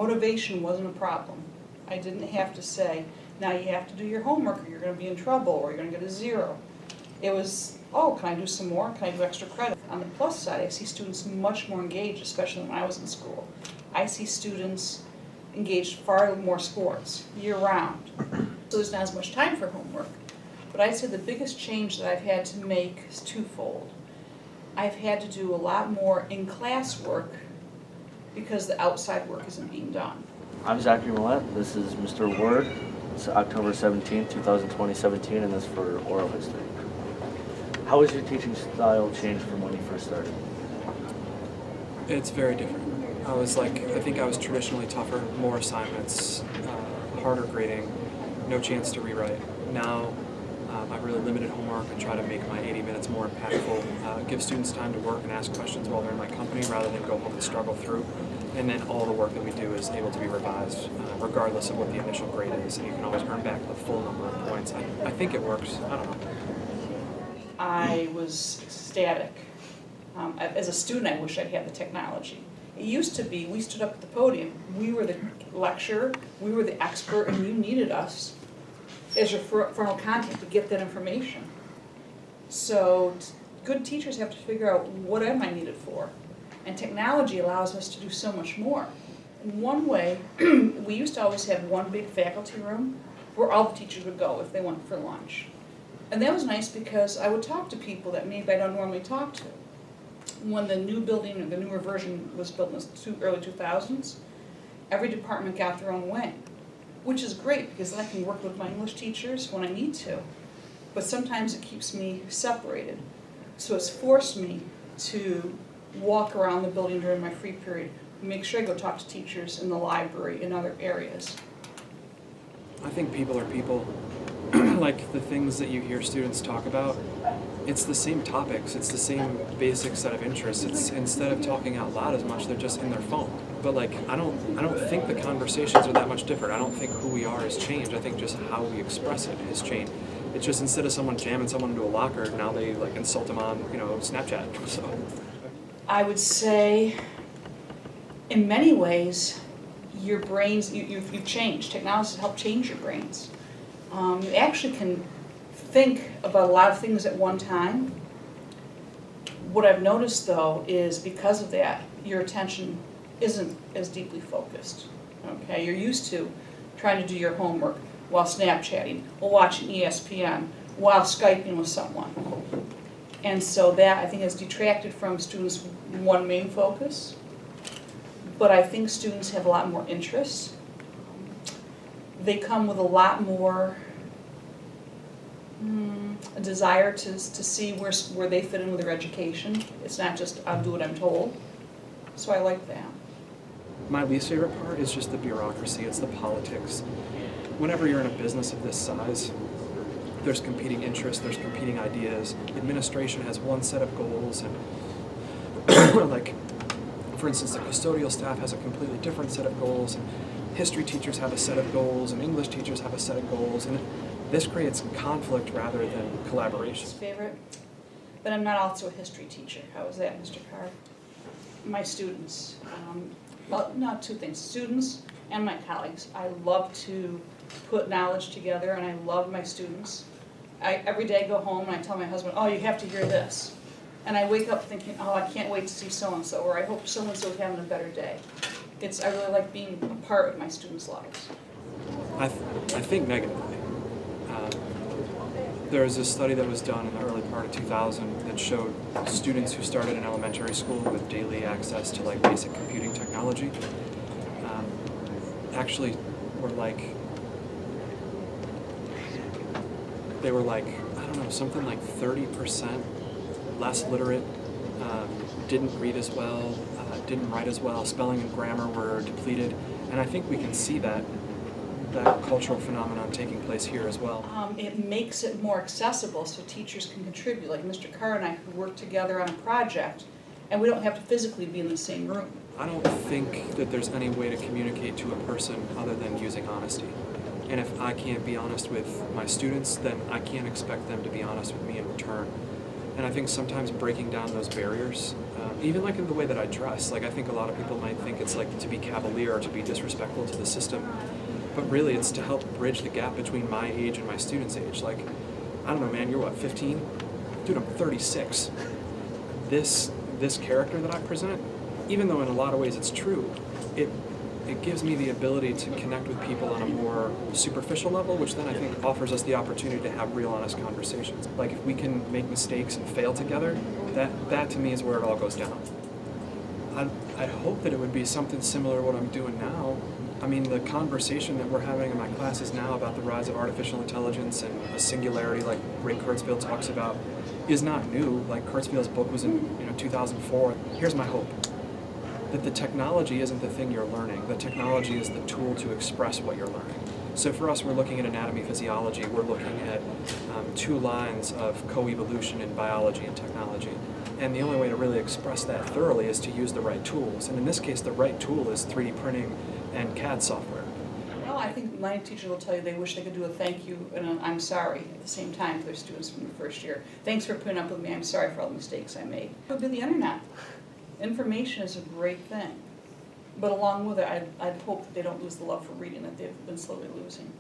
Motivation wasn't a problem. I didn't have to say, now you have to do your homework or you're going to be in trouble or you're going to get a 0. It was, oh, can I do some more? Can I do extra credit? On the plus side, I see students much more engaged, especially when I was in school. I see students engaged far more sports year-round. So there's not as much time for homework. But I'd say the biggest change that I've had to make is twofold. I've had to do a lot more in-class work because the outside work isn't being done. I'm Zachary Millette. This is Mr. Word. It's October 17th, 2017, and this is for oral history. How has your teaching style changed from when you first started? It's very different. I think I was traditionally tougher, more assignments, harder grading, no chance to rewrite. Now, I really limited homework and try to make my 80 minutes more impactful, give students time to work and ask questions while they're in my company rather than go home and struggle through. And then all the work that we do is able to be revised regardless of what the initial grade is, and you can always earn back the full number of points. I think it works. I don't know. I was ecstatic. As a student, I wish I'd had the technology. It used to be, we stood up at the podium, we were the lecturer, we were the expert, and you needed us as your frontal contact to get that information. So good teachers have to figure out what am I needed for. And technology allows us to do so much more. In one way, we used to always have one big faculty room where all the teachers would go if they went for lunch. And that was nice because I would talk to people that maybe I don't normally talk to. When the new building or the newer version was built in the early 2000s, every department got their own wing, which is great because then I can work with my English teachers when I need to. But sometimes it keeps me separated. So it's forced me to walk around the building during my free period, make sure I go talk to teachers in the library and other areas. I think people are people. Like the things that you hear students talk about, it's the same topics, it's the same basic set of interests. It's instead of talking out loud as much, they're just in their phone. But like I don't think the conversations are that much different. I don't think who we are has changed. I think just how we express it has changed. It's just instead of someone jamming someone into a locker, now they like insult them on, Snapchat. So I would say in many ways your brains, you've changed. Technology has helped change your brains. You actually can think about a lot of things at one time. What I've noticed though is because of that, your attention isn't as deeply focused. Okay, you're used to trying to do your homework while Snapchatting, while watching ESPN, while Skyping with someone. And so that I think has detracted from students' one main focus. But I think students have a lot more interests. They come with a lot more a desire to see where they fit in with their education. It's not just, I'll do what I'm told. So I like that. my least favorite part is just the bureaucracy, it's the politics. Whenever you're in a business of this size, there's competing interests, there's competing ideas. Administration has one set of goals, and like, for instance, the custodial staff has a completely different set of goals, and history teachers have a set of goals, and English teachers have a set of goals, and this creates conflict rather than collaboration. Favorite? But I'm not also a history teacher. How is that, Mr. Carr? My students, well, no, two things. Students and my colleagues. I love to put knowledge together, and I love my students. Every day I go home and I tell my husband, oh, you have to hear this. And I wake up thinking, oh, I can't wait to see so-and-so, or I hope so-and-so is having a better day. I really like being a part of my students' lives. I think negatively. There was a study that was done in the early part of 2000 that showed students who started in elementary school with daily access to like basic computing technology actually were like, they were like, I don't know, something like 30% less literate, didn't read as well, didn't write as well, spelling and grammar were depleted, and I think we can see that cultural phenomenon taking place here as well. It makes it more accessible so teachers can contribute. Like Mr. Carr and I could work together on a project, and we don't have to physically be in the same room. I don't think that there's any way to communicate to a person other than using honesty. And if I can't be honest with my students, then I can't expect them to be honest with me in return. And I think sometimes breaking down those barriers, even like in the way that I dress, like I think a lot of people might think it's like to be cavalier or to be disrespectful to the system, but really it's to help bridge the gap between my age and my students' age. Like, I don't know, man, you're what, 15? Dude, I'm 36. This character that I present, even though in a lot of ways it's true, it gives me the ability to connect with people on a more superficial level, which then I think offers us the opportunity to have real honest conversations. Like if we can make mistakes and fail together, that to me is where it all goes down. I hope that it would be something similar to what I'm doing now. I mean, the conversation that we're having in my classes now about the rise of artificial intelligence and a singularity like Ray Kurzweil talks about is not new. Like Kurzweil's book was in 2004. Here's my hope. That the technology isn't the thing you're learning. The technology is the tool to express what you're learning. So for us, we're looking at anatomy, physiology. We're looking at 2 lines of coevolution in biology and technology. And the only way to really express that thoroughly is to use the right tools. And in this case, the right tool is 3D printing and CAD software. Well, I think my teachers will tell you they wish they could do a thank you and an I'm sorry at the same time to their students from the first year. Thanks for putting up with me. I'm sorry for all the mistakes I made. It would be the internet. Information is a great thing. But along with it, I'd hope that they don't lose the love for reading that they've been slowly losing.